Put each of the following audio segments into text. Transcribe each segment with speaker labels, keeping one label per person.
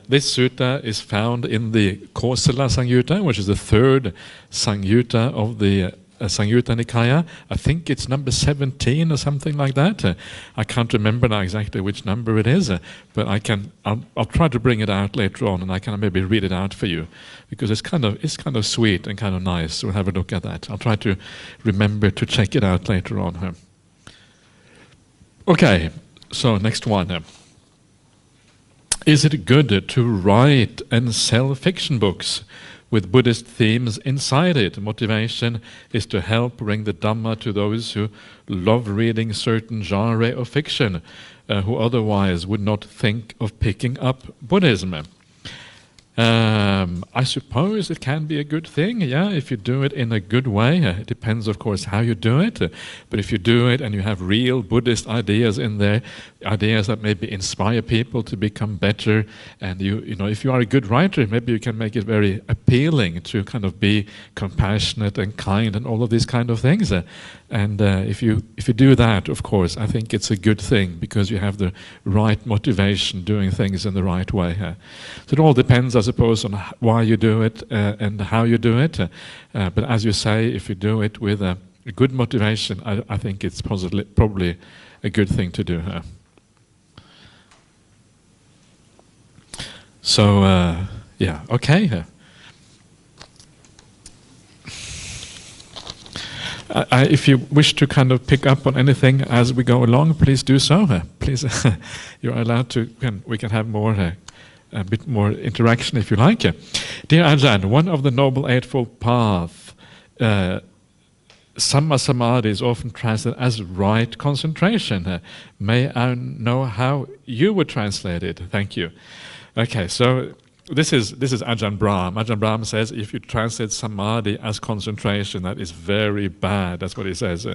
Speaker 1: This sutta is found in the Kosala Samyutta, which is the third Samyutta of the Samyutta Nikaya. I think it's number 17 or something like that. I can't remember now exactly which number it is, but I'll try to bring it out later on, and I can maybe read it out for you, because it's kind of sweet and kind of nice. So we'll have a look at that. I'll try to remember to check it out later on. Okay, so next one. Is it good to write and sell fiction books with Buddhist themes inside it? Motivation is to help bring the Dhamma to those who love reading certain genre of fiction, who otherwise would not think of picking up Buddhism. I suppose it can be a good thing, yeah, if you do it in a good way. It depends, of course, how you do it. But if you do it and you have real Buddhist ideas in there, ideas that maybe inspire people to become better, and you know, if you are a good writer, maybe you can make it very appealing to kind of be compassionate and kind and all of these kind of things. And if you do that, of course, I think it's a good thing, because you have the right motivation, doing things in the right way. So it all depends, I suppose, on why you do it and how you do it. But as you say, if you do it with a good motivation, I think it's probably a good thing to do. So, yeah, okay. If you wish to kind of pick up on anything as we go along, please do so. Please, you're allowed to. We can have more, a bit more interaction if you like. Dear Ajahn, one of the Noble Eightfold Path, Samma Samadhi, is often translated as right concentration. May I know how you would translate it? Thank you. Okay, so this is Ajahn Brahm. Ajahn Brahm says if you translate samadhi as concentration, that is very bad. That's what he says.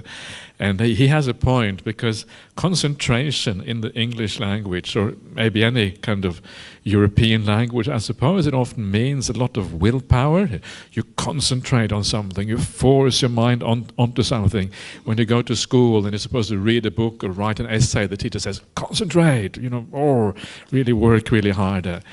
Speaker 1: And he has a point, because concentration in the English language, or maybe any kind of European language, I suppose, it often means a lot of willpower. You concentrate on something, you force your mind onto something. When you go to school and you're supposed to read a book or write an essay, the teacher says, concentrate, or really work really hard.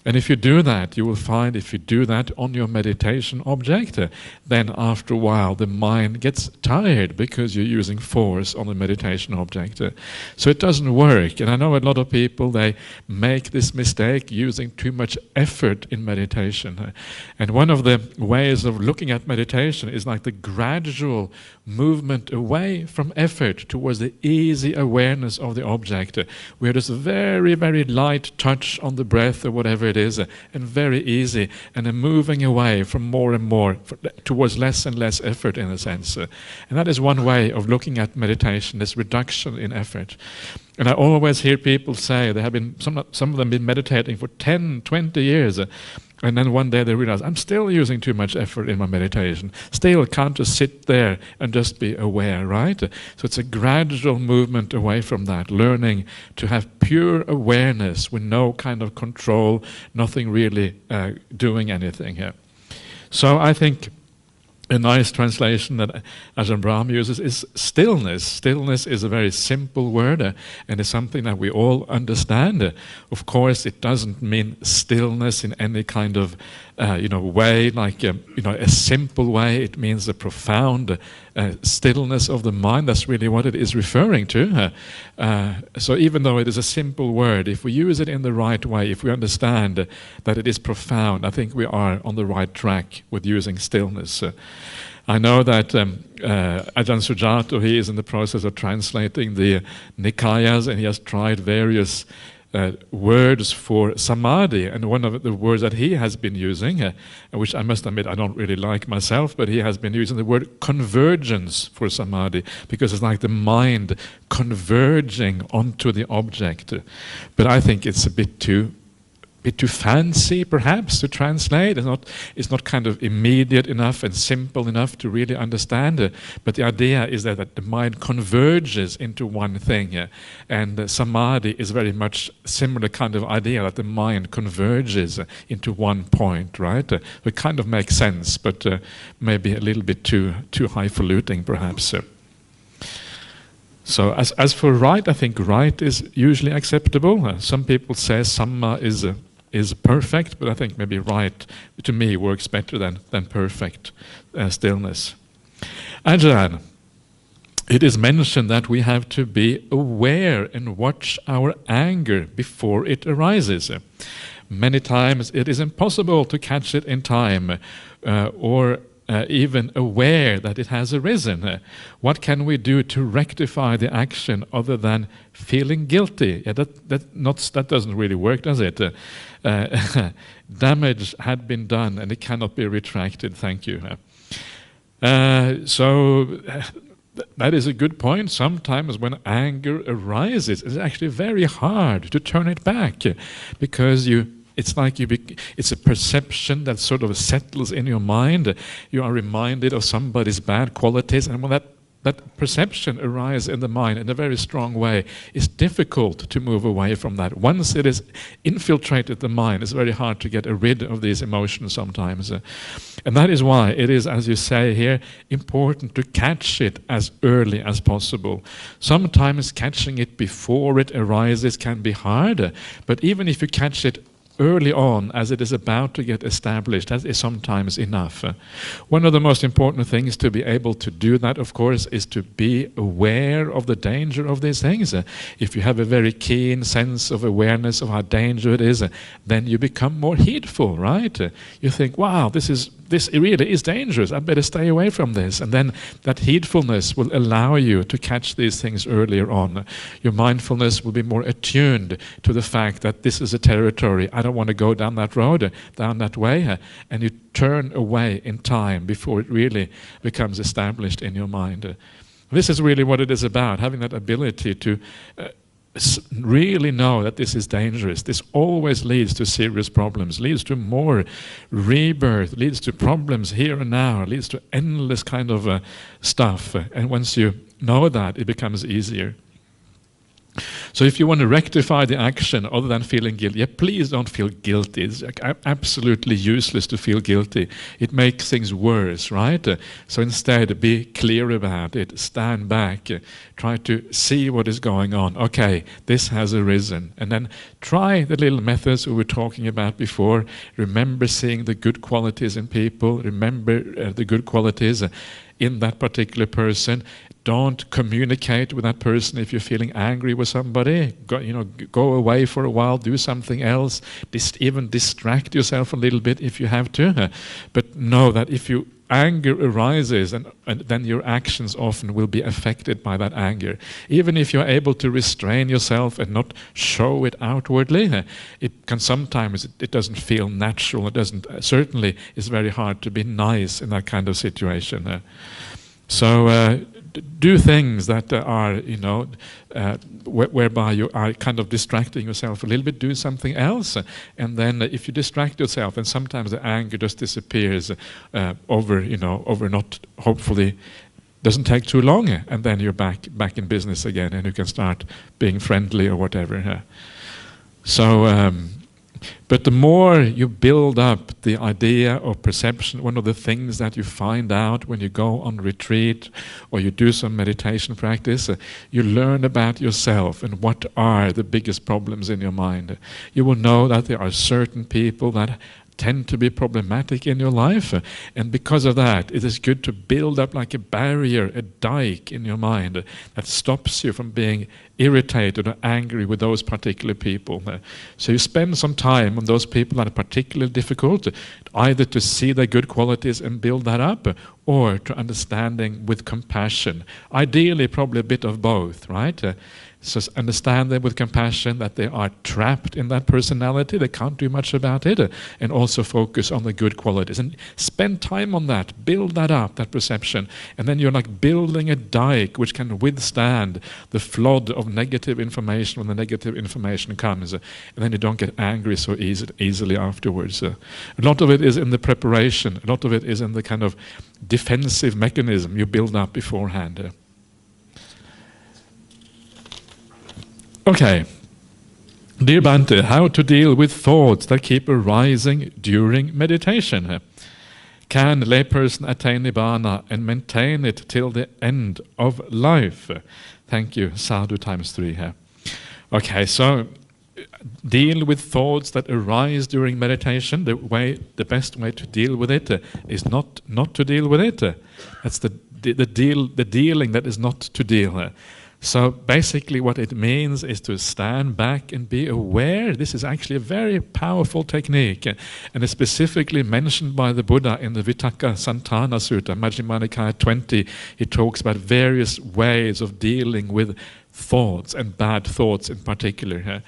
Speaker 1: And if you do that, you will find if you do that on your meditation object, then after a while the mind gets tired, because you're using force on the meditation object. So it doesn't work. And I know a lot of people, they make this mistake using too much effort in meditation. And one of the ways of looking at meditation is like the gradual movement away from effort towards the easy awareness of the object, where there's a very, very light touch on the breath or whatever it is, and very easy, and then moving away from more and more towards less and less effort, in a sense. And that is one way of looking at meditation, this reduction in effort. And I always hear people say, they have been, some of them been meditating for 10, 20 years, and then one day they realize, I'm still using too much effort in my meditation. Still can't just sit there and just be aware, right? So it's a gradual movement away from that, learning to have pure awareness with no kind of control, nothing really doing anything here. So I think a nice translation that Ajahn Brahm uses is stillness. Stillness is a very simple word, and it's something that we all understand. Of course, it doesn't mean stillness in any kind of way, like a simple way. It means a profound stillness of the mind. That's really what it is referring to. So even though it is a simple word, if we use it in the right way, if we understand that it is profound, I think we are on the right track with using stillness. I know that Ajahn Sujato, he is in the process of translating the Nikayas, and he has tried various words for samadhi, and one of the words that he has been using, which I must admit I don't really like myself, but he has been using the word convergence for samadhi, because it's like the mind converging onto the object. But I think it's a bit too fancy, perhaps, to translate. It's not kind of immediate enough and simple enough to really understand. But the idea is that the mind converges into one thing, and samadhi is very much similar kind of idea, that the mind converges into one point, right? It kind of makes sense, but maybe a little bit too highfalutin, perhaps. So as for right, I think right is usually acceptable. Some people say samma is perfect, but I think maybe right, to me, works better than perfect stillness. Ajahn, it is mentioned that we have to be aware and watch our anger before it arises. Many times it is impossible to catch it in time or even aware that it has arisen. What can we do to rectify the action other than feeling guilty? Yeah, that doesn't really work, does it? Damage had been done and it cannot be retracted. Thank you. So that is a good point. Sometimes when anger arises, it's actually very hard to turn it back, because it's a perception that sort of settles in your mind. You are reminded of somebody's bad qualities, and when that perception arises in the mind in a very strong way, it's difficult to move away from that. Once it is infiltrated the mind, it's very hard to get rid of these emotions sometimes. And that is why it is, as you say here, important to catch it as early as possible. Sometimes catching it before it arises can be hard, but even if you catch it early on, as it is about to get established, that is sometimes enough. One of the most important things to be able to do that, of course, is to be aware of the danger of these things. If you have a very keen sense of awareness of how dangerous it is, then you become more heedful, right? You think, wow, this really is dangerous, I better stay away from this. And then that heedfulness will allow you to catch these things earlier on. Your mindfulness will be more attuned to the fact that this is a territory, I don't want to go down that road, down that way, and you turn away in time before it really becomes established in your mind. This is really what it is about, having that ability to really know that this is dangerous. This always leads to serious problems, leads to more rebirth, leads to problems here and now, leads to endless kind of stuff. And once you know that, it becomes easier. So if you want to rectify the action other than feeling guilty, please don't feel guilty. It's absolutely useless to feel guilty. It makes things worse, right? So instead, be clear about it. Stand back. Try to see what is going on. Okay, this has arisen. And then try the little methods we were talking about before. Remember seeing the good qualities in people. Remember the good qualities in that particular person. Don't communicate with that person if you're feeling angry with somebody. Go away for a while, do something else. Even distract yourself a little bit if you have to. But know that if anger arises, and then your actions often will be affected by that anger. Even if you're able to restrain yourself and not show it outwardly, it can sometimes, it doesn't feel natural. It doesn't, certainly it's very hard to be nice in that kind of situation. So do things that are, whereby you are kind of distracting yourself a little bit. Do something else, and then if you distract yourself, and sometimes the anger just disappears over not, hopefully, doesn't take too long, and then you're back in business again, and you can start being friendly or whatever. So. But the more you build up the idea of perception, one of the things that you find out when you go on retreat or you do some meditation practice, you learn about yourself and what are the biggest problems in your mind. You will know that there are certain people that tend to be problematic in your life, and because of that, it is good to build up like a barrier, a dike in your mind that stops you from being irritated or angry with those particular people. So you spend some time on those people that are particularly difficult, either to see their good qualities and build that up, or to understanding with compassion. Ideally, probably a bit of both, right? So understand them with compassion, that they are trapped in that personality, they can't do much about it, and also focus on the good qualities. And spend time on that, build that up, that perception, and then you're like building a dike which can withstand the flood of negative information when the negative information comes, and then you don't get angry so easily afterwards. A lot of it is in the preparation, a lot of it is in the kind of defensive mechanism you build up beforehand. Okay, dear Bhante, how to deal with thoughts that keep arising during meditation? Can a layperson attain Nibbana and maintain it till the end of life? Thank you, sadhu times 3 here. Okay, so deal with thoughts that arise during meditation. The best way to deal with it is not to deal with it. That's the dealing that is not to deal. So basically what it means is to stand back and be aware. This is actually a very powerful technique, and it's specifically mentioned by the Buddha in the Vitakka Santana Sutta, Majjhima Nikaya 20. He talks about various ways of dealing with thoughts, and bad thoughts in particular.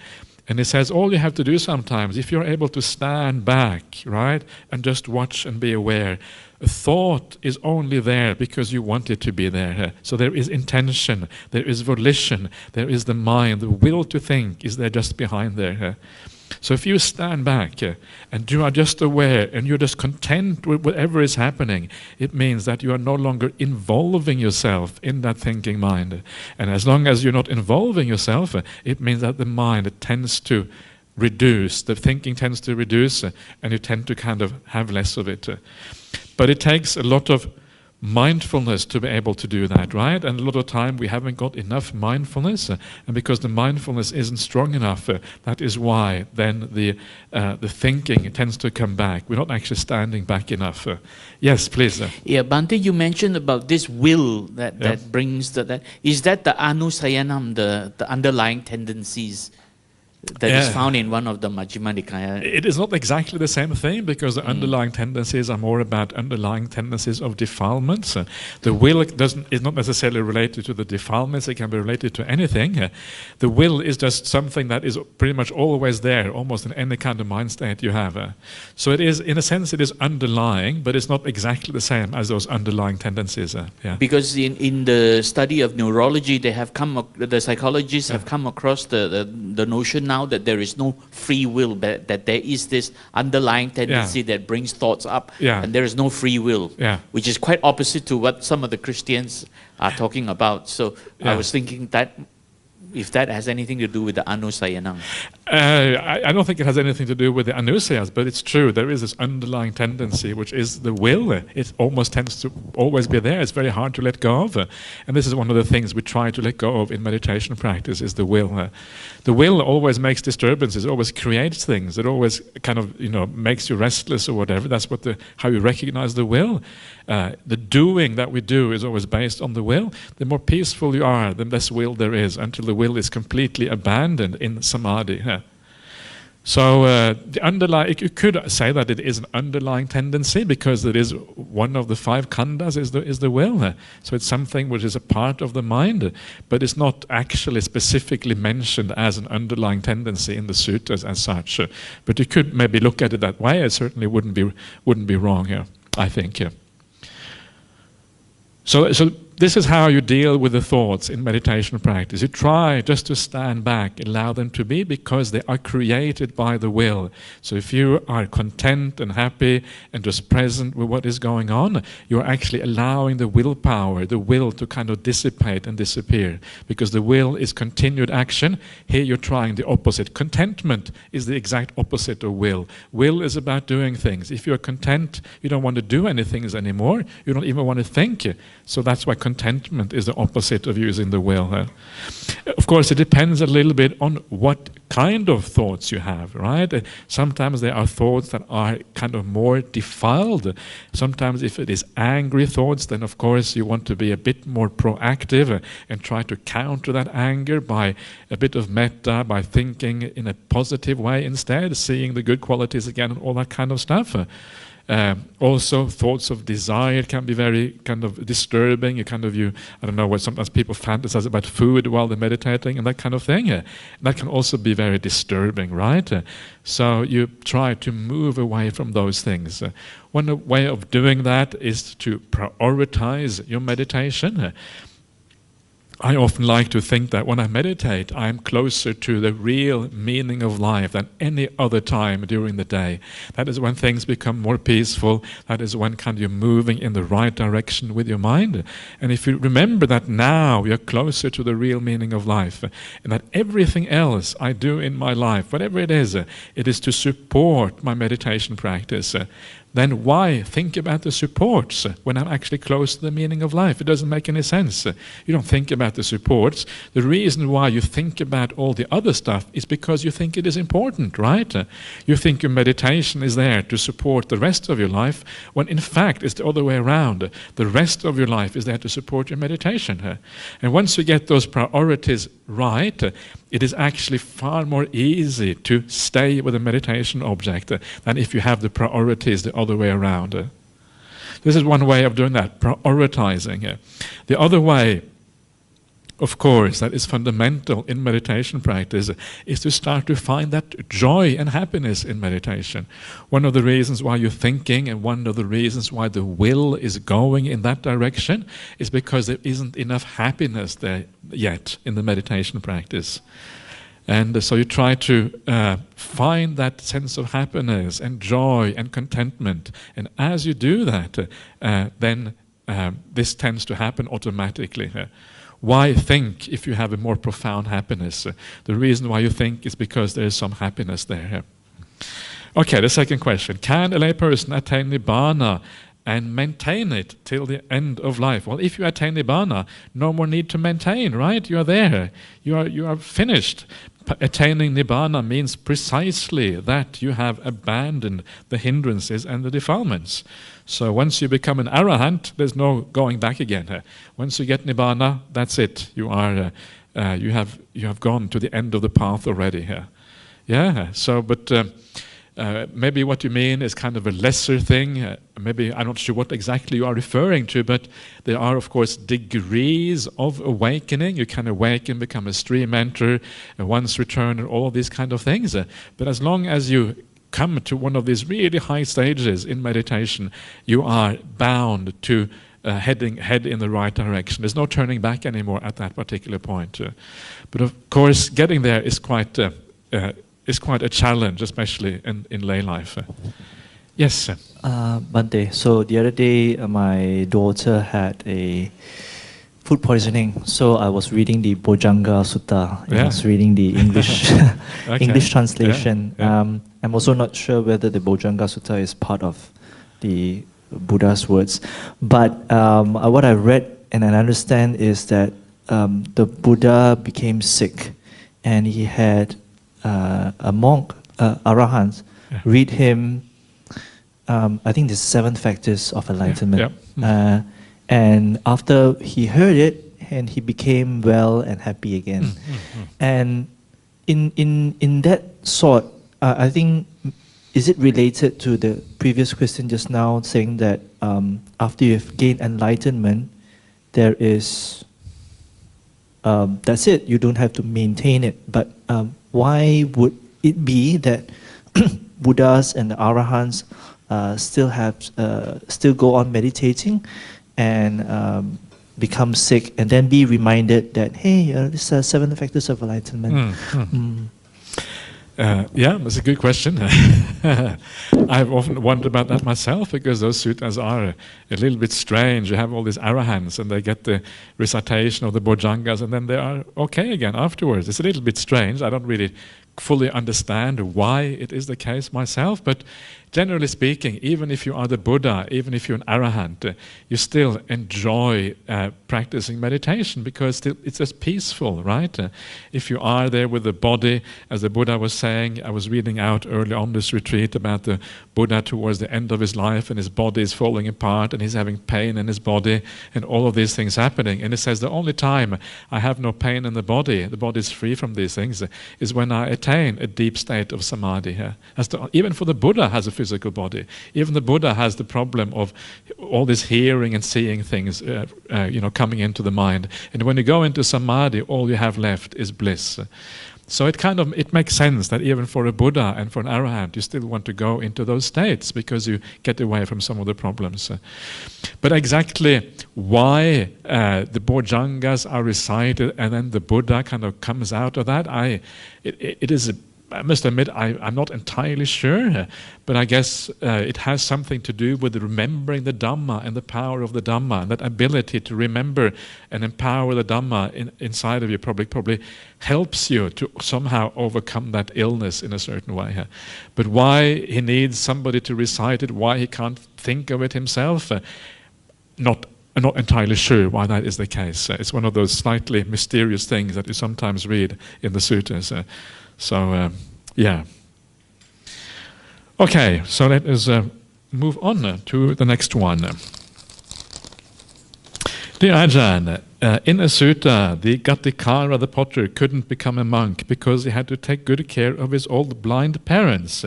Speaker 1: And it says all you have to do sometimes, if you're able to stand back, right, and just watch and be aware, a thought is only there because you want it to be there. So there is intention, there is volition, there is the mind, the will to think is there just behind there. So if you stand back and you are just aware and you're just content with whatever is happening, it means that you are no longer involving yourself in that thinking mind. And as long as you're not involving yourself, it means that the mind tends to reduce, the thinking tends to reduce, and you tend to kind of have less of it. But it takes a lot of mindfulness to be able to do that, right? And a lot of time we haven't got enough mindfulness, and because the mindfulness isn't strong enough, that is why then the thinking tends to come back. We're not actually standing back enough. Yes, please.
Speaker 2: Yeah, Bhante, you mentioned about this will that brings that. Is that the anusayanam, the underlying tendencies that is found in one of the Majjhima Nikaya?
Speaker 1: It is not exactly the same thing, because the underlying tendencies are more about underlying tendencies of defilements. The will is not necessarily related to the defilements, it can be related to anything. The will is just something that is pretty much always there, almost in any kind of mind state you have. So it is, in a sense, it is underlying, but it's not exactly the same as those underlying tendencies.
Speaker 2: Because in the study of neurology, they have the psychologists have come across the notion now that there is no free will, but that there is this underlying tendency that brings thoughts up, and there is no free will, which is quite opposite to what some of the Christians are talking about. So I was thinking that if that has anything to do with the anusayanam.
Speaker 1: I don't think it has anything to do with the anusayas, but it's true. There is this underlying tendency, which is the will. It almost tends to always be there. It's very hard to let go of. And this is one of the things we try to let go of in meditation practice, is the will. The will always makes disturbances, it always creates things. It always kind of, makes you restless or whatever. That's how you recognize the will. The doing that we do is always based on the will. The more peaceful you are, the less will there is, until the will is completely abandoned in samadhi. So you could say that it is an underlying tendency, because it is one of the 5 khandhas is the will. So it's something which is a part of the mind, but it's not actually specifically mentioned as an underlying tendency in the sutras as such. But you could maybe look at it that way. It certainly wouldn't be wrong here, I think. So this is how you deal with the thoughts in meditation practice. You try just to stand back, allow them to be, because they are created by the will. So if you are content and happy and just present with what is going on, you're actually allowing the willpower, the will, to kind of dissipate and disappear. Because the will is continued action. Here you're trying the opposite. Contentment is the exact opposite of will. Will is about doing things. If you're content, you don't want to do anything anymore. You don't even want to think. So that's why contentment is the opposite of using the will. Of course, it depends a little bit on what kind of thoughts you have, right? Sometimes there are thoughts that are kind of more defiled. Sometimes if it is angry thoughts, then of course you want to be a bit more proactive and try to counter that anger by a bit of metta, by thinking in a positive way instead, seeing the good qualities again and all that kind of stuff. Also, thoughts of desire can be very kind of disturbing. I don't know what sometimes people fantasize about food while they're meditating and that kind of thing. That can also be very disturbing, right? So you try to move away from those things. One way of doing that is to prioritize your meditation. I often like to think that when I meditate, I am closer to the real meaning of life than any other time during the day. That is when things become more peaceful. That is when you're moving in the right direction with your mind. And if you remember that now you're closer to the real meaning of life, and that everything else I do in my life, whatever it is to support my meditation practice, then why think about the supports when I'm actually close to the meaning of life? It doesn't make any sense. You don't think about the supports. The reason why you think about all the other stuff is because you think it is important, right? You think your meditation is there to support the rest of your life, when in fact it's the other way around. The rest of your life is there to support your meditation. And once you get those priorities right, it is actually far more easy to stay with a meditation object than if you have the priorities the other way around. This is one way of doing that, prioritizing. The other way, of course, that is fundamental in meditation practice, is to start to find that joy and happiness in meditation. One of the reasons why you're thinking and one of the reasons why the will is going in that direction is because there isn't enough happiness there yet in the meditation practice. And so you try to find that sense of happiness and joy and contentment. And as you do that, then this tends to happen automatically. Why think if you have a more profound happiness? The reason why you think is because there is some happiness there. Okay, the second question. Can a lay person attain Nibbana and maintain it till the end of life? Well, if you attain Nibbana, no more need to maintain, right? You are there. You are finished. Attaining Nibbana means precisely that you have abandoned the hindrances and the defilements. So once you become an arahant, there's no going back again. Once you get Nibbana, that's it. You have gone to the end of the path already. Yeah. So, but maybe what you mean is kind of a lesser thing. Maybe I'm not sure what exactly you are referring to, but there are, of course, degrees of awakening. You can awaken, become a stream enter, a once return, and all these kind of things. But as long as you come to one of these really high stages in meditation, you are bound to head in the right direction. There's no turning back anymore at that particular point. But of course, getting there is quite a challenge, especially in lay life. Yes.
Speaker 3: Bante, so the other day my daughter had a food poisoning, so I was reading the Bojjhanga Sutta. I was reading the English
Speaker 1: Okay.
Speaker 3: English translation.
Speaker 1: Yeah.
Speaker 3: I'm also not sure whether the Bojjhanga Sutta is part of the Buddha's words, but what I read and I understand is that the Buddha became sick, and he had a monk, arahant, read him. I think the 7 factors of enlightenment.
Speaker 1: Yeah.
Speaker 3: And after he heard it, and he became well and happy again. And in that sort, I think, is it related to the previous question just now, saying that after you've gained enlightenment, there is, that's it, you don't have to maintain it. But why would it be that Buddhas and the Arahants still go on meditating and become sick, and then be reminded that, hey, this are 7 factors of enlightenment?
Speaker 1: Yeah, that's a good question. I've often wondered about that myself, because those suttas are a little bit strange. You have all these arahants, and they get the recitation of the bojjhangas, and then they are okay again afterwards. It's a little bit strange. I don't really fully understand why it is the case myself, but generally speaking, even if you are the Buddha, even if you're an arahant, you still enjoy practicing meditation, because it's just peaceful, right? If you are there with the body, as the Buddha was saying, I was reading out early on this retreat about the Buddha towards the end of his life, and his body is falling apart, and he's having pain in his body, and all of these things happening. And he says, the only time I have no pain in the body is free from these things, is when I attain a deep state of samadhi. Even for the Buddha has a physical body. Even the Buddha has the problem of all this hearing and seeing things, coming into the mind. And when you go into samadhi, all you have left is bliss. So it makes sense that even for a Buddha and for an arahant, you still want to go into those states, because you get away from some of the problems. But exactly why the bojjhangas are recited and then the Buddha kind of comes out of that, it is I must admit, I'm not entirely sure, but I guess it has something to do with remembering the Dhamma and the power of the Dhamma, and that ability to remember and empower the Dhamma inside of you probably helps you to somehow overcome that illness in a certain way. But why he needs somebody to recite it, why he can't think of it himself, I'm not entirely sure why that is the case. It's one of those slightly mysterious things that you sometimes read in the sutras. Yeah. Okay, so let us move on to the next one. Dear Ajahn, in a sutta, the Gatikara, the potter, couldn't become a monk because he had to take good care of his old blind parents.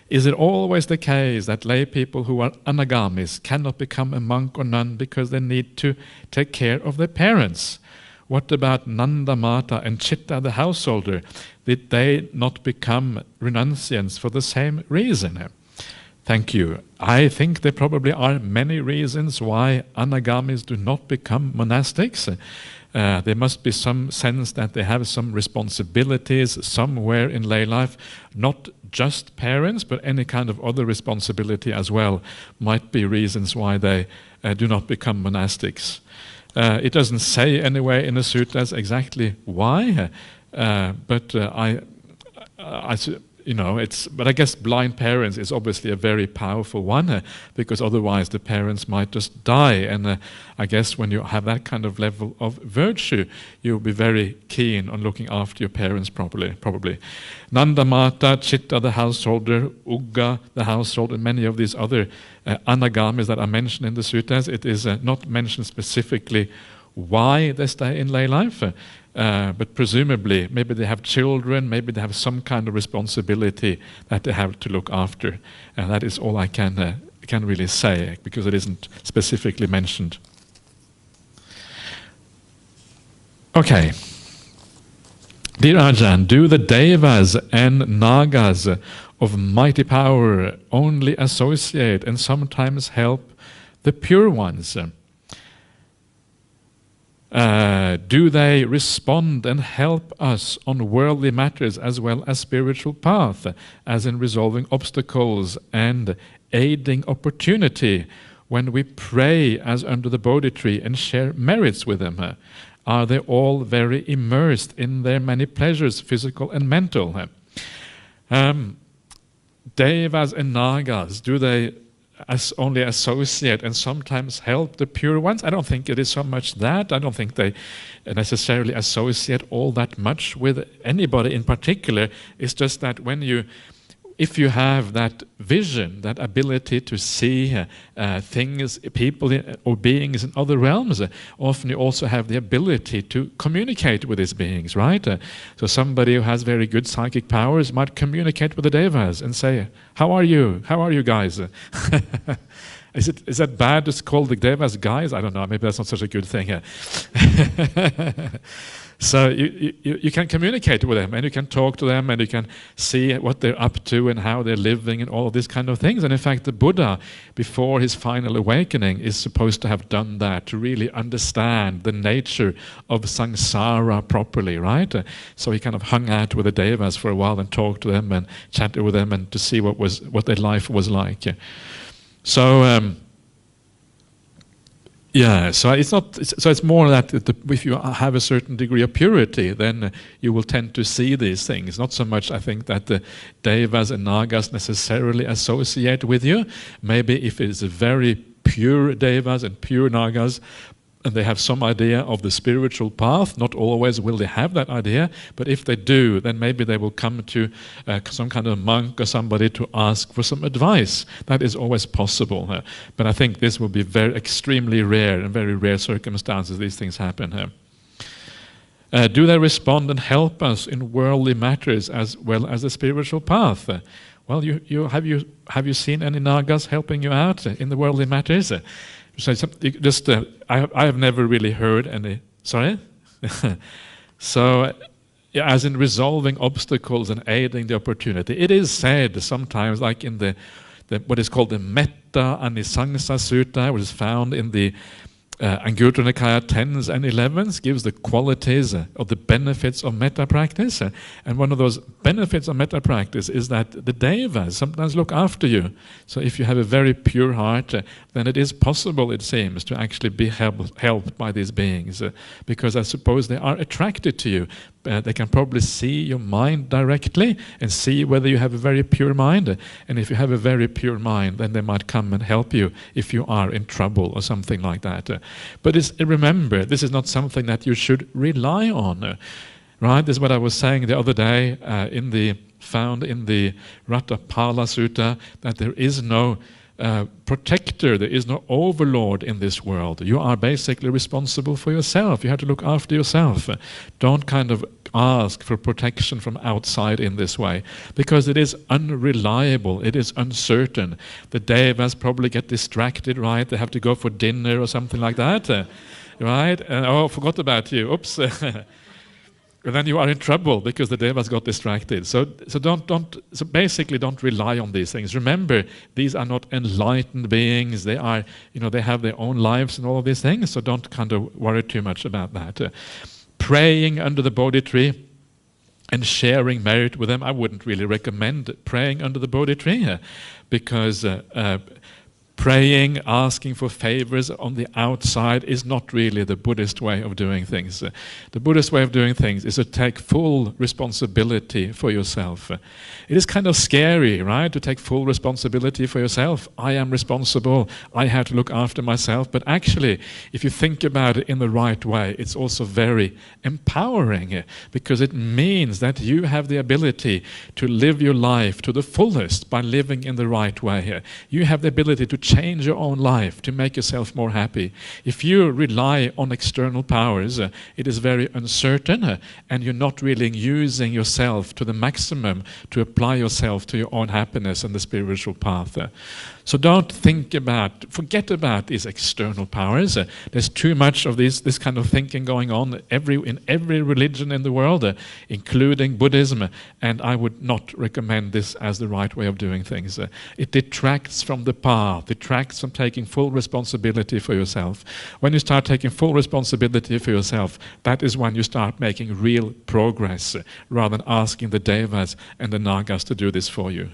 Speaker 1: Is it always the case that lay people who are anagamis cannot become a monk or nun because they need to take care of their parents? What about Nanda Mata and Chitta the householder? Did they not become renunciants for the same reason? Thank you. I think there probably are many reasons why anagamis do not become monastics. There must be some sense that they have some responsibilities somewhere in lay life, not just parents, but any kind of other responsibility as well might be reasons why they do not become monastics. It doesn't say anywhere in the sutras exactly why, but but I guess blind parents is obviously a very powerful one, because otherwise the parents might just die. And I guess when you have that kind of level of virtue, you'll be very keen on looking after your parents properly, probably. Nanda Mata, Chitta the householder, Ugga the householder, and many of these other anagamis that are mentioned in the sutras, it is not mentioned specifically why they stay in lay life. But presumably, maybe they have children, maybe they have some kind of responsibility that they have to look after. And that is all I can really say, because it isn't specifically mentioned. Okay. Dear Ajahn, do the Devas and Nagas of mighty power only associate and sometimes help the pure ones? Do they respond and help us on worldly matters as well as spiritual path, as in resolving obstacles and aiding opportunity when we pray as under the Bodhi tree and share merits with them? Are they all very immersed in their many pleasures, physical and mental? Devas and Nagas, do they only associate and sometimes help the pure ones? I don't think it is so much that. I don't think they necessarily associate all that much with anybody in particular. It's just that if you have that vision, that ability to see things, people or beings in other realms, often you also have the ability to communicate with these beings, right? So somebody who has very good psychic powers might communicate with the devas and say, how are you? How are you guys? Is that bad to call the devas guys? I don't know, maybe that's not such a good thing. So you can communicate with them, and you can talk to them, and you can see what they're up to and how they're living and all of these kind of things. And in fact, the Buddha, before his final awakening, is supposed to have done that, to really understand the nature of samsara properly, right? So he kind of hung out with the devas for a while and talked to them and chatted with them and to see what their life was like. So yeah, so it's not. So it's more that if you have a certain degree of purity, then you will tend to see these things. Not so much, I think, that the devas and nagas necessarily associate with you. Maybe if it's a very pure devas and pure nagas, and they have some idea of the spiritual path. Not always will they have that idea, but if they do, then maybe they will come to some kind of monk or somebody to ask for some advice. That is always possible. But I think this will be very extremely rare, in very rare circumstances these things happen. Do they respond and help us in worldly matters as well as the spiritual path? Well, have you seen any nagas helping you out in the worldly matters? So I have never really heard any. Sorry. So, yeah, as in resolving obstacles and aiding the opportunity, it is said sometimes, like in the what is called the Metta Anisangsa Sutta, which is found in the Anguttara Nikaya 10s and 11s gives the qualities of the benefits of metta practice. And one of those benefits of metta practice is that the devas sometimes look after you. So if you have a very pure heart, then it is possible, it seems, to actually be helped by these beings. Because I suppose they are attracted to you. They can probably see your mind directly and see whether you have a very pure mind. And if you have a very pure mind, then they might come and help you if you are in trouble or something like that. But remember, this is not something that you should rely on. Right? This is what I was saying the other day found in the Ratapala Sutta, that there is no protector, there is no overlord in this world. You are basically responsible for yourself. You have to look after yourself. Don't kind of ask for protection from outside in this way, because it is unreliable, it is uncertain. The devas probably get distracted, right? They have to go for dinner or something like that, right? And oh, forgot about you, oops. And then you are in trouble because the devas got distracted. So basically don't rely on these things. Remember, these are not enlightened beings. They are, they have their own lives and all of these things. So don't kind of worry too much about that. Praying under the Bodhi tree and sharing merit with them, I wouldn't really recommend praying under the Bodhi tree, because praying, asking for favors on the outside is not really the Buddhist way of doing things. The Buddhist way of doing things is to take full responsibility for yourself. It is kind of scary, right, to take full responsibility for yourself. I am responsible, I have to look after myself. But actually, if you think about it in the right way, it's also very empowering, because it means that you have the ability to live your life to the fullest by living in the right way. You have the ability to change your own life, to make yourself more happy. If you rely on external powers, it is very uncertain, and you're not really using yourself to the maximum to apply yourself to your own happiness and the spiritual path. So don't forget about these external powers. There's too much of this kind of thinking going on in every religion in the world, including Buddhism, and I would not recommend this as the right way of doing things. It detracts from the path, detracts from taking full responsibility for yourself. When you start taking full responsibility for yourself, that is when you start making real progress, rather than asking the devas and the nagas to do this for you.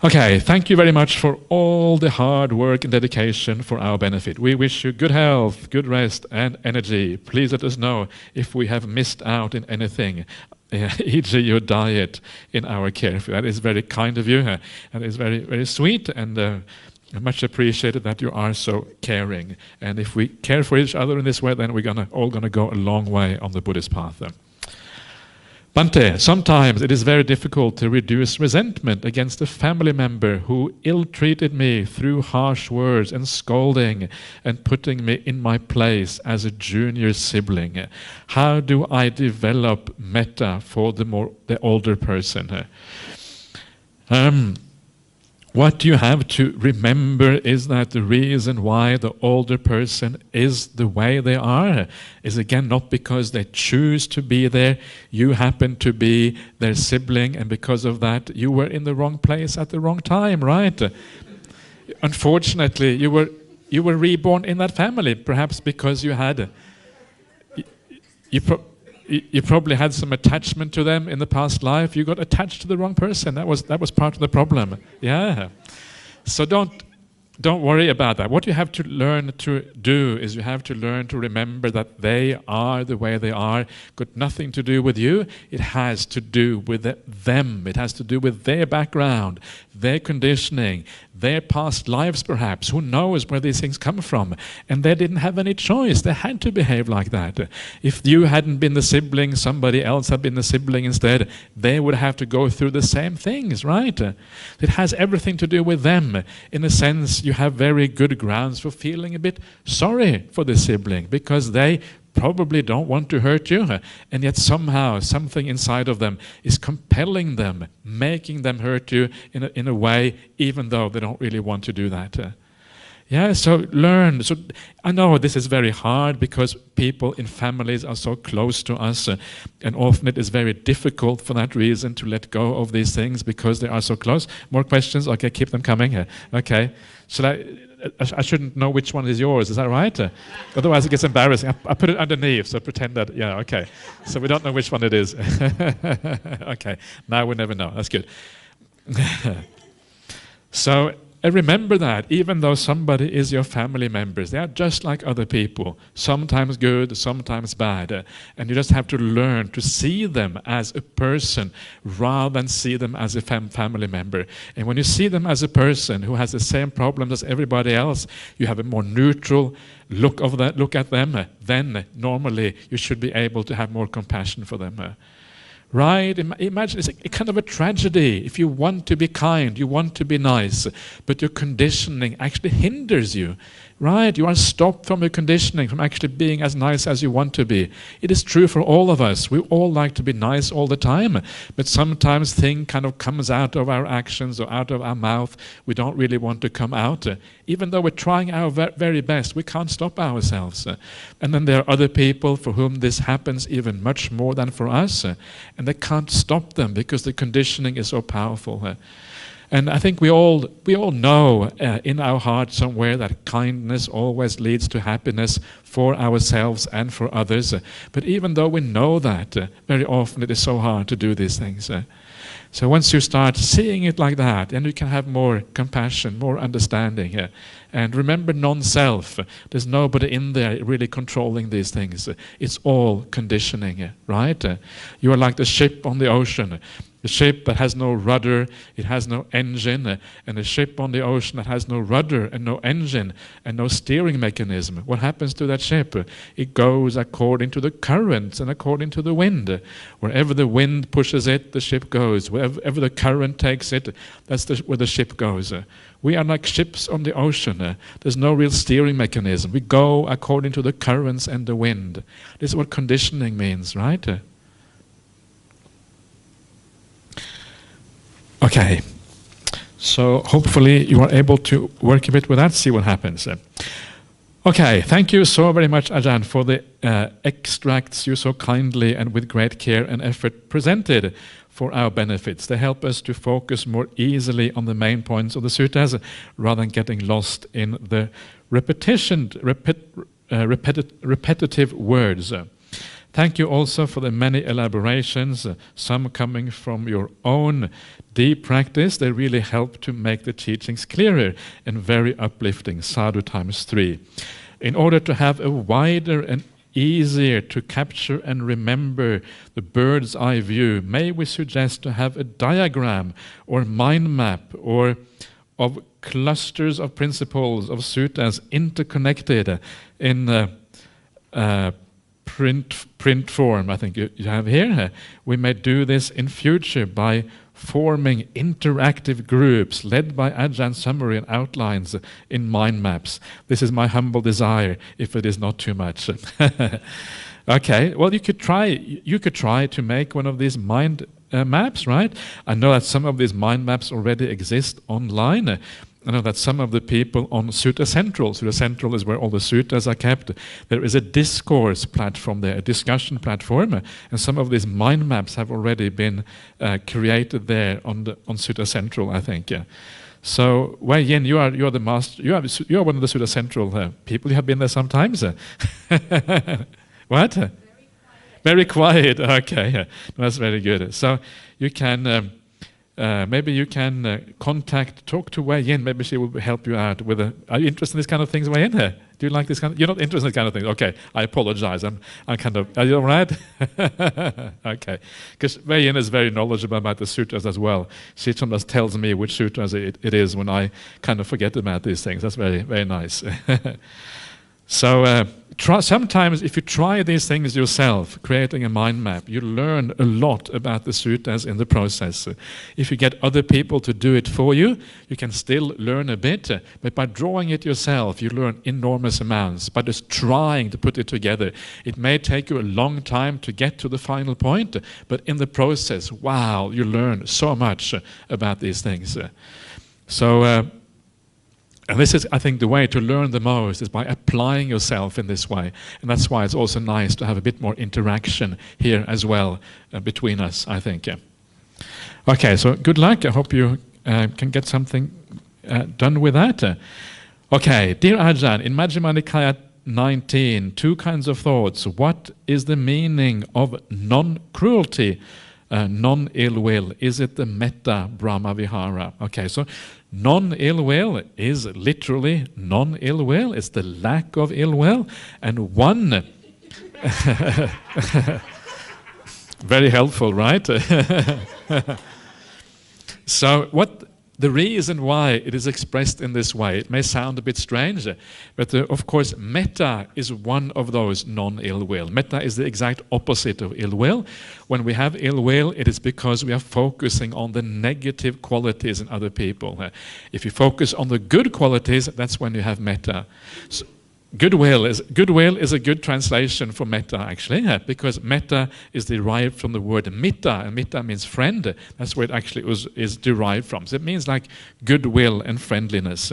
Speaker 1: Okay, thank you very much for all the hard work and dedication for our benefit. We wish you good health, good rest, and energy. Please let us know if we have missed out in anything, e.g. your diet in our care. That is very kind of you, and it's very, very sweet, and much appreciated that you are so caring. And if we care for each other in this way, then we're all gonna go a long way on the Buddhist path. Bhante, sometimes it is very difficult to reduce resentment against a family member who ill-treated me through harsh words and scolding and putting me in my place as a junior sibling. How do I develop metta for the older person? What you have to remember is that the reason why the older person is the way they are is again not because they choose to be there. You happen to be their sibling, and because of that you were in the wrong place at the wrong time, right? Unfortunately, you were reborn in that family, perhaps because you had you probably had some attachment to them in the past life. You got attached to the wrong person. That was part of the problem. Yeah. So don't worry about that. What you have to learn to do is you have to learn to remember that they are the way they are. Got nothing to do with you. It has to do with them. It has to do with their background, their conditioning, their past lives perhaps. Who knows where these things come from? And they didn't have any choice. They had to behave like that. If you hadn't been the sibling, somebody else had been the sibling instead, they would have to go through the same things, right? It has everything to do with them. In a sense, you have very good grounds for feeling a bit sorry for the sibling, because they probably don't want to hurt you, and yet somehow something inside of them is compelling them, making them hurt you in a way, even though they don't really want to do that. Yeah, so learn. So I know this is very hard because people in families are so close to us, and often it is very difficult for that reason to let go of these things because they are so close. More questions? Okay, keep them coming. Okay, shall I I shouldn't know which one is yours. Is that right? Otherwise, it gets embarrassing. I put it underneath, so pretend that. Yeah, okay. So we don't know which one it is. Okay. Now we never know. That's good. So remember that even though somebody is your family members, they are just like other people, sometimes good, sometimes bad, and you just have to learn to see them as a person rather than see them as a family member. And when you see them as a person who has the same problems as everybody else, you have a more neutral look at them, then normally you should be able to have more compassion for them. Right? Imagine it's a kind of a tragedy. If you want to be kind, you want to be nice, but your conditioning actually hinders you. Right? You are stopped from your conditioning, from actually being as nice as you want to be. It is true for all of us. We all like to be nice all the time, but sometimes thing kind of comes out of our actions or out of our mouth. We don't really want to come out. Even though we're trying our very best, we can't stop ourselves. And then there are other people for whom this happens even much more than for us, and they can't stop them because the conditioning is so powerful. And I think we all know in our heart somewhere that kindness always leads to happiness for ourselves and for others. But even though we know that, very often it is so hard to do these things. So once you start seeing it like that, then you can have more compassion, more understanding. And remember non-self. There's nobody in there really controlling these things. It's all conditioning, right? You are like the ship on the ocean. The ship that has no rudder, it has no engine, and a ship on the ocean that has no rudder and no engine and no steering mechanism. What happens to that ship? It goes according to the currents and according to the wind. Wherever the wind pushes it, the ship goes. Wherever the current takes it, that's where the ship goes. We are like ships on the ocean. There's no real steering mechanism. We go according to the currents and the wind. This is what conditioning means, right? Okay, so hopefully you are able to work a bit with that, see what happens. Okay, thank you so very much, Ajahn, for the extracts you so kindly and with great care and effort presented for our benefits. They help us to focus more easily on the main points of the suttas rather than getting lost in the repetitive words. Thank you also for the many elaborations, some coming from your own deep practice. They really help to make the teachings clearer and very uplifting. Sadhu times 3. In order to have a wider and easier to capture and remember the bird's eye view, may we suggest to have a diagram or mind map or of clusters of principles of suttas interconnected in print form, I think you have here. We may do this in future by forming interactive groups led by Ajahn summary and outlines in mind maps. This is my humble desire, if it is not too much. Okay, well you could try to make one of these mind maps, right? I know that some of these mind maps already exist online. I know that some of the people on Sutta Central is where all the suttas are kept. There is a discourse platform there, a discussion platform, and some of these mind maps have already been created there on Sutta Central, I think. Yeah. So, Wei Yin, you are the master. You are one of the Sutta Central people. You have been there sometimes. What? Very quiet. Okay, that's very good. So you can. Maybe you can talk to Wei Yin. Maybe she will help you out with Are you interested in this kind of things, Wei Yin? Do you like this kind of? You're not interested in this kind of things. Okay, I apologize. I'm kind of. Are you all right? Okay, because Wei Yin is very knowledgeable about the sutras as well. She sometimes tells me which sutras it is when I kind of forget about these things. That's very, very nice. So sometimes if you try these things yourself, creating a mind map, you learn a lot about the suttas in the process. If you get other people to do it for you, you can still learn a bit, but by drawing it yourself, you learn enormous amounts. By just trying to put it together, it may take you a long time to get to the final point, but in the process, wow, you learn so much about these things. And this is, I think, the way to learn the most is by applying yourself in this way. And that's why it's also nice to have a bit more interaction here as well between us, I think. Yeah. Okay, so good luck. I hope you can get something done with that. Okay, dear Ajahn, in Majjhima Nikaya 19, two kinds of thoughts. What is the meaning of non-cruelty, non-ill will? Is it the metta Brahma Vihara? Okay, so non-ill will is literally non-ill will. It's the lack of ill will. And one... Very helpful, right? So what the reason why it is expressed in this way, it may sound a bit strange, but of course metta is one of those non-ill will. Metta is the exact opposite of ill will. When we have ill will, it is because we are focusing on the negative qualities in other people. If you focus on the good qualities, that's when you have metta. So, goodwill is a good translation for metta, actually, because metta is derived from the word mitta, and mitta means friend. That's where it actually is derived from. So it means like goodwill and friendliness.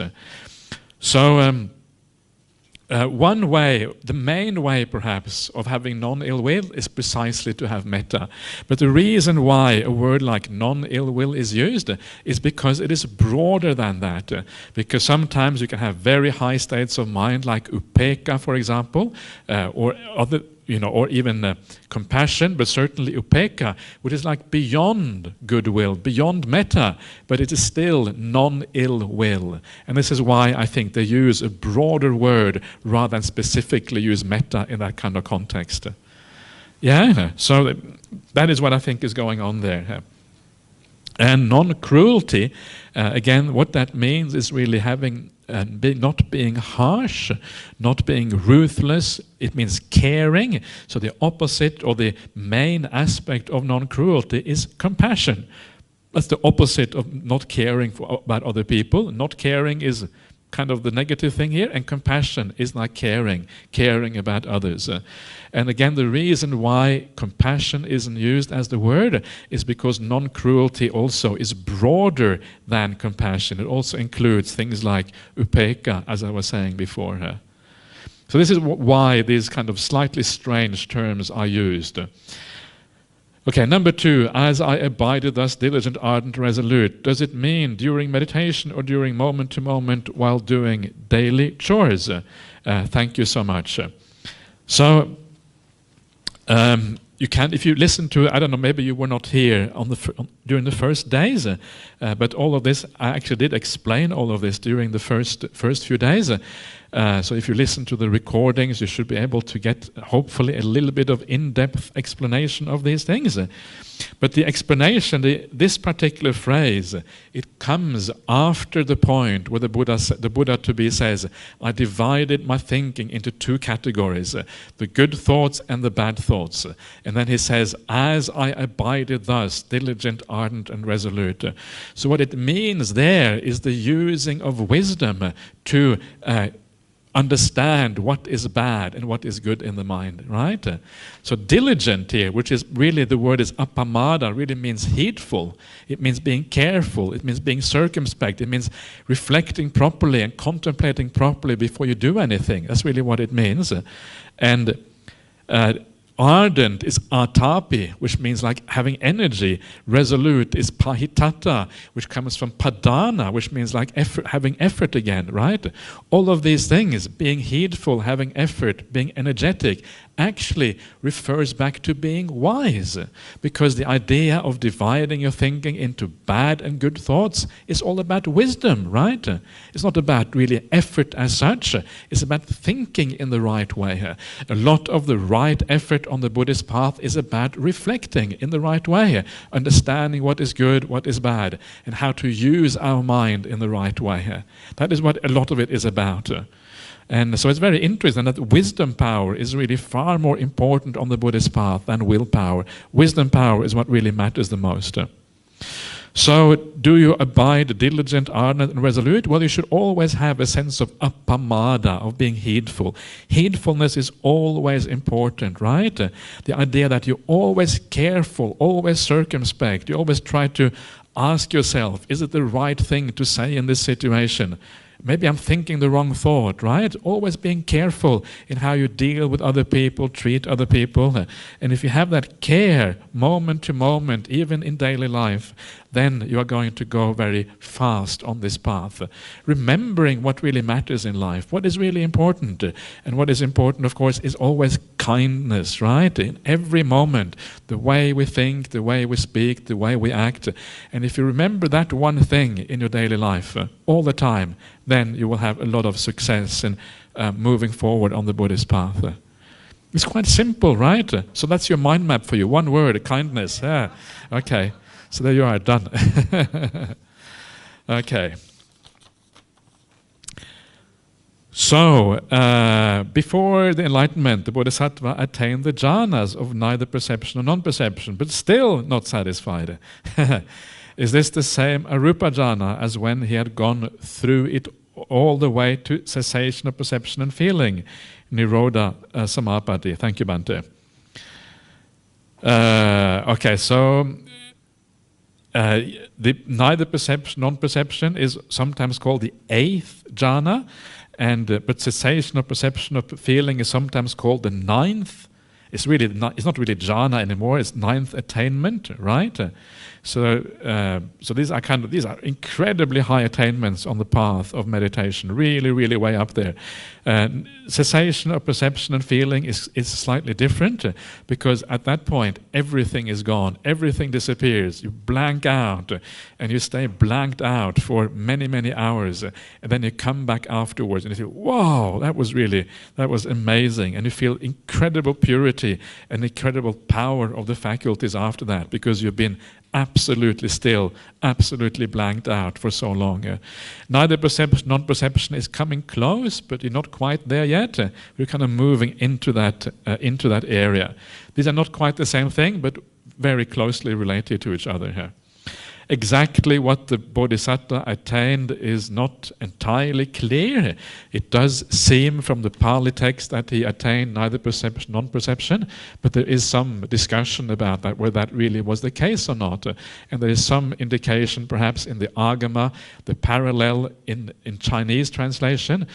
Speaker 1: One way, the main way perhaps, of having non-ill will is precisely to have metta. But the reason why a word like non-ill will is used is because it is broader than that. Because sometimes you can have very high states of mind, like upekkha, for example, or other, or even compassion, but certainly upekkha, which is like beyond goodwill, beyond metta, but it is still non-ill will. And this is why I think they use a broader word rather than specifically use metta in that kind of context. Yeah, so that is what I think is going on there. And non-cruelty, again, what that means is really having not being harsh, not being ruthless. It means caring. So the opposite or the main aspect of non-cruelty is compassion. That's the opposite of not caring about other people. Not caring is kind of the negative thing here, and compassion is like caring about others. And again, the reason why compassion isn't used as the word is because non-cruelty also is broader than compassion. It also includes things like upekkha, as I was saying before. So this is why these kind of slightly strange terms are used. Okay, number 2, as I abided thus diligent, ardent, resolute. Does it mean during meditation or during moment to moment while doing daily chores? Thank you so much. So, you can, if you listen to, I don't know, maybe you were not here during the first days, but all of this, I actually did explain all of this during the first few days. So if you listen to the recordings, you should be able to get, hopefully, a little bit of in-depth explanation of these things. But the explanation, this particular phrase, it comes after the point where the Buddha to be says, I divided my thinking into 2 categories, the good thoughts and the bad thoughts. And then he says, as I abided thus, diligent, ardent, and resolute. So what it means there is the using of wisdom to understand what is bad and what is good in the mind, right? So diligent here, which is really, the word is appamada, really means heedful. It means being careful. It means being circumspect. It means reflecting properly and contemplating properly before you do anything. That's really what it means. And ardent is atapi, which means like having energy. Resolute is pahitata, which comes from padana, which means like effort, having effort again, right? All of these things, being heedful, having effort, being energetic, actually refers back to being wise, because the idea of dividing your thinking into bad and good thoughts is all about wisdom, right? It's not about really effort as such. It's about thinking in the right way. A lot of the right effort on the Buddhist path is about reflecting in the right way, understanding what is good, what is bad, and how to use our mind in the right way. That is what a lot of it is about. And so it's very interesting that wisdom power is really far more important on the Buddhist path than willpower. Wisdom power is what really matters the most. So, do you abide diligent, ardent, and resolute? Well, you should always have a sense of appamada, of being heedful. Heedfulness is always important, right? The idea that you're always careful, always circumspect. You always try to ask yourself, is it the right thing to say in this situation? Maybe I'm thinking the wrong thought, right? Always being careful in how you deal with other people, treat other people. And if you have that care moment to moment, even in daily life, then you are going to go very fast on this path. Remembering what really matters in life, what is really important. And what is important, of course, is always kindness, right? In every moment, the way we think, the way we speak, the way we act. And if you remember that one thing in your daily life all the time, then you will have a lot of success in moving forward on the Buddhist path. It's quite simple, right? So that's your mind map for you. One word, kindness. Yeah. Okay. So there you are, done. Okay. So, before the enlightenment, the Bodhisattva attained the jhanas of neither perception or non-perception, but still not satisfied. Is this the same arupa jhana as when he had gone through it all the way to cessation of perception and feeling? Nirodha Samapatti. Thank you, Bhante. Okay, so the neither perception, non-perception is sometimes called the 8th jhana, and but cessation of perception of feeling is sometimes called the 9th. It's not really jhana anymore. It's 9th attainment, right? So these are incredibly high attainments on the path of meditation. Really, really way up there. Cessation of perception and feeling is slightly different, because at that point everything is gone. Everything disappears. You blank out, and you stay blanked out for many, many hours, and then you come back afterwards and you feel, "Wow, that was amazing," and you feel incredible purity and incredible power of the faculties after that, because you've been absolutely still, absolutely blanked out for so long. Neither perception, non-perception is coming close, but you're not quite there yet. We're kind of moving into that area. These are not quite the same thing, but very closely related to each other here. Exactly what the Bodhisattva attained is not entirely clear. It does seem from the Pali text that he attained neither perception, non-perception, but there is some discussion about that, whether that really was the case or not. And there is some indication, perhaps in the Agama, the parallel in Chinese translation,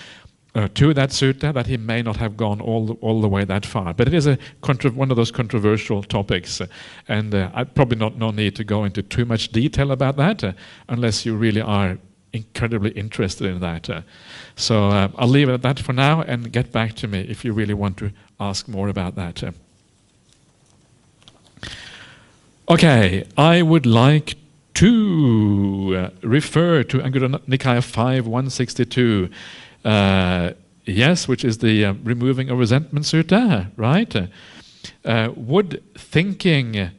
Speaker 1: to that sutta, that he may not have gone all the way that far. But it is one of those controversial topics, and I probably no need to go into too much detail about that, unless you really are incredibly interested in that. So I'll leave it at that for now, and get back to me if you really want to ask more about that. Okay, I would like to refer to Anguttara Nikaya 5.162. Yes, which is the removing of resentment sutta, right? Would thinking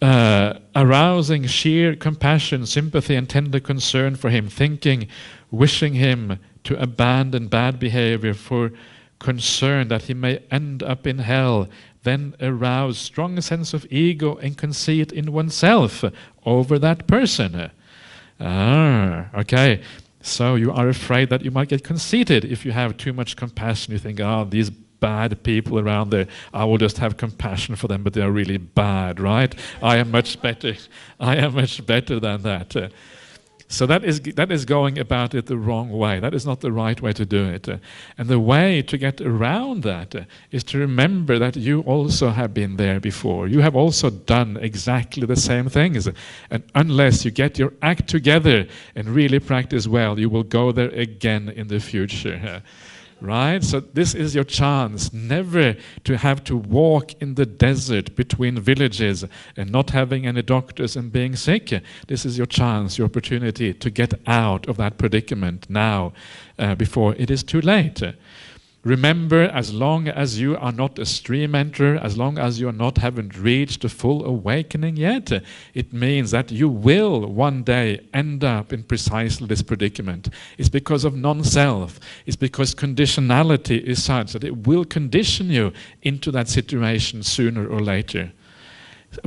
Speaker 1: arousing sheer compassion, sympathy, and tender concern for him, thinking, wishing him to abandon bad behavior for concern that he may end up in hell, then arouse strong sense of ego and conceit in oneself over that person? Okay. So you are afraid that you might get conceited if you have too much compassion. You think, these bad people around there, I will just have compassion for them, but they are really bad, right? I am much better. I am much better than that. So that is going about it the wrong way. That is not the right way to do it. And the way to get around that is to remember that you also have been there before. You have also done exactly the same things. And unless you get your act together and really practice well, you will go there again in the future. Right? So this is your chance never to have to walk in the desert between villages and not having any doctors and being sick. This is your chance, your opportunity to get out of that predicament now, before it is too late. Remember, as long as you are not a stream enterer, as long as you haven't reached a full awakening yet, it means that you will one day end up in precisely this predicament. It's because of non-self. It's because conditionality is such that it will condition you into that situation sooner or later.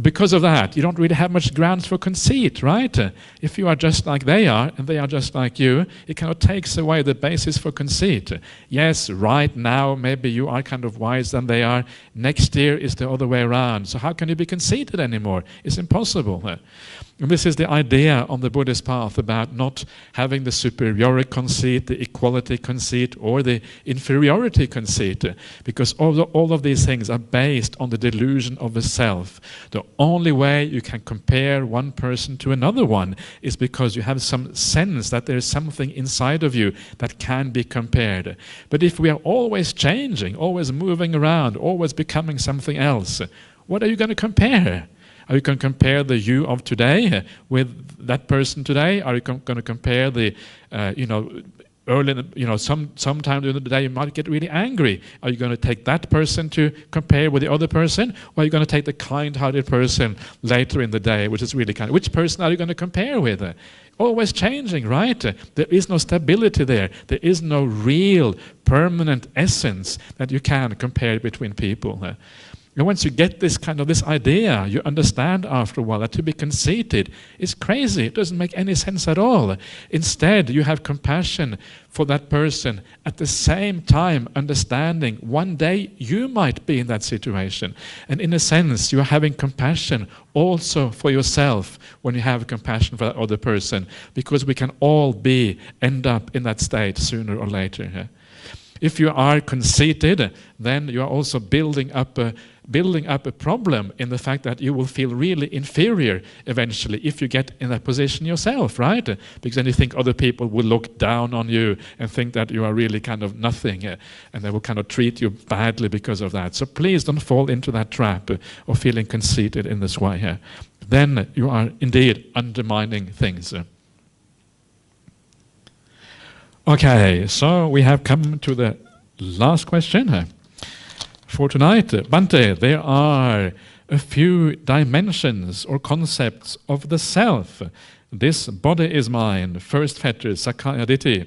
Speaker 1: Because of that, you don't really have much grounds for conceit, right? If you are just like they are, and they are just like you, it kind of takes away the basis for conceit. Yes, right now, maybe you are kind of wise than they are. Next year is the other way around. So how can you be conceited anymore? It's impossible. And this is the idea on the Buddhist path about not having the superiority conceit, the equality conceit, or the inferiority conceit, because all of these things are based on the delusion of the self. The only way you can compare one person to another one is because you have some sense that there is something inside of you that can be compared. But if we are always changing, always moving around, always becoming something else, what are you going to compare? Are you going to compare the you of today with that person today? Are you going to compare the, early, sometime during the day you might get really angry. Are you going to take that person to compare with the other person? Or are you going to take the kind-hearted person later in the day, which is really kind? Which person are you going to compare with? Always changing, right? There is no stability there. There is no real, permanent essence that you can compare between people. And once you get this idea, you understand after a while that to be conceited is crazy. It doesn't make any sense at all. Instead, you have compassion for that person, at the same time understanding one day you might be in that situation. And in a sense, you are having compassion also for yourself when you have compassion for that other person, because we can all end up in that state sooner or later. If you are conceited, then you are also building up a problem in the fact that you will feel really inferior eventually if you get in that position yourself, right? Because then you think other people will look down on you and think that you are really kind of nothing, and they will kind of treat you badly because of that. So please don't fall into that trap of feeling conceited in this way. Then you are indeed undermining things. Okay, so we have come to the last question for tonight. Bhante, there are a few dimensions or concepts of the self. This body is mine, first fetter, Sakkaya Ditthi.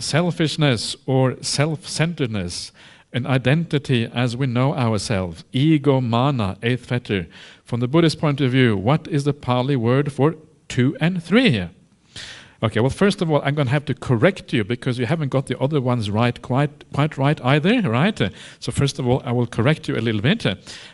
Speaker 1: Selfishness or self-centeredness, an identity as we know ourselves. Ego, mana, eighth fetter. From the Buddhist point of view, what is the Pali word for 2 and 3? Okay, well, first of all, I'm going to have to correct you because you haven't got the other ones quite right either, right? So first of all, I will correct you a little bit.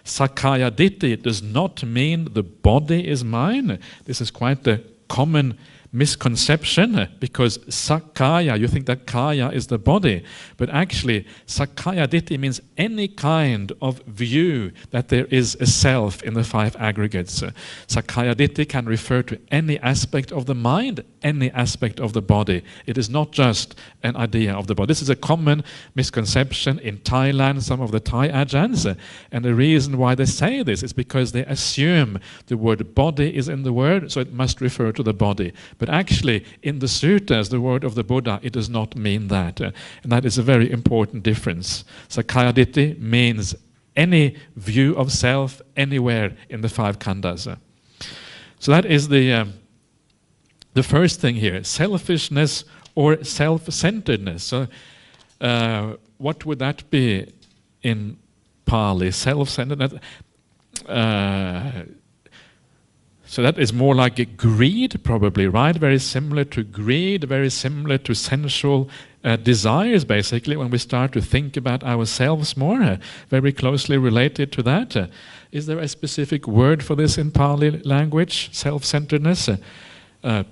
Speaker 1: Sakkaya Ditthi does not mean the body is mine. This is quite the common misconception, because Sakkaya, you think that Kaya is the body, but actually Sakkaya Ditthi means any kind of view that there is a self in the 5 aggregates. Sakkaya Ditthi can refer to any aspect of the mind, any aspect of the body. It is not just an idea of the body. This is a common misconception in Thailand, some of the Thai Ajahns, and the reason why they say this is because they assume the word body is in the word, so it must refer to the body. But actually, in the suttas, the word of the Buddha, it does not mean that. And that is a very important difference. Sakkaya Ditthi means any view of self anywhere in the 5 khandhas. So that is the first thing here, selfishness or self-centeredness. So what would that be in Pali? Self-centeredness. So that is more like a greed, probably, right? Very similar to greed, very similar to sensual desires, basically, when we start to think about ourselves more, very closely related to that. Is there a specific word for this in Pali language, self-centeredness?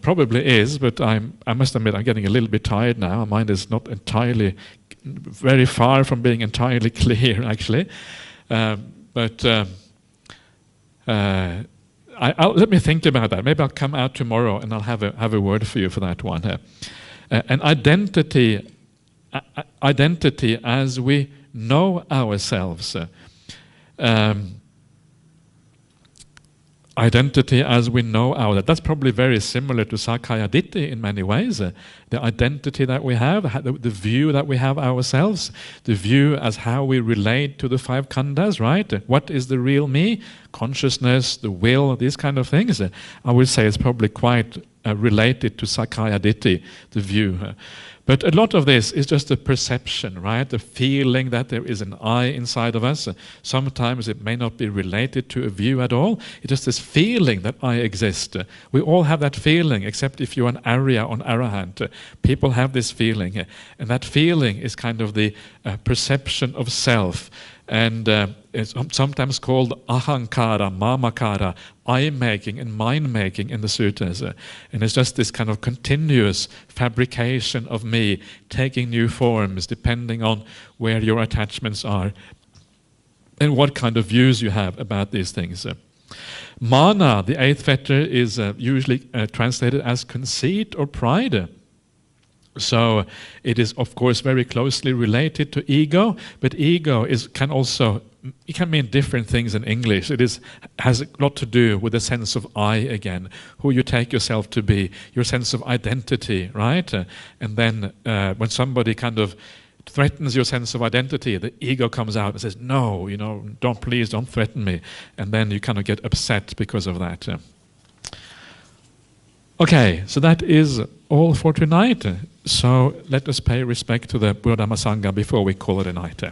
Speaker 1: Probably is, but I must admit I'm getting a little bit tired now. My mind is not entirely, very far from being entirely clear, actually. Let me think about that. Maybe I'll come out tomorrow and I'll have a word for you for that one. An identity as we know ourselves. Identity as we know ourselves. That's probably very similar to Sakkaya Ditthi in many ways. The identity that we have, the view that we have ourselves, the view as how we relate to the 5 khandhas, right? What is the real me? Consciousness, the will, these kind of things. I would say it's probably quite related to Sakkaya Ditthi, the view. But a lot of this is just a perception, right? The feeling that there is an I inside of us. Sometimes it may not be related to a view at all. It's just this feeling that I exist. We all have that feeling, except if you're an Arya or an Arahant. People have this feeling. And that feeling is kind of the perception of self. And it's sometimes called ahankara, mamakara, I-making and mind-making in the sutras. And it's just this kind of continuous fabrication of me, taking new forms depending on where your attachments are and what kind of views you have about these things. Mana, the eighth fetter, is usually translated as conceit or pride. So it is, of course, very closely related to ego, but ego can also, it can mean different things in English. It has a lot to do with the sense of I again, who you take yourself to be, your sense of identity, right? And then when somebody kind of threatens your sense of identity, the ego comes out and says, no, please don't threaten me. And then you kind of get upset because of that. Okay, so that is all for tonight. So let us pay respect to the Buddha Dhamma Sangha before we call it a night.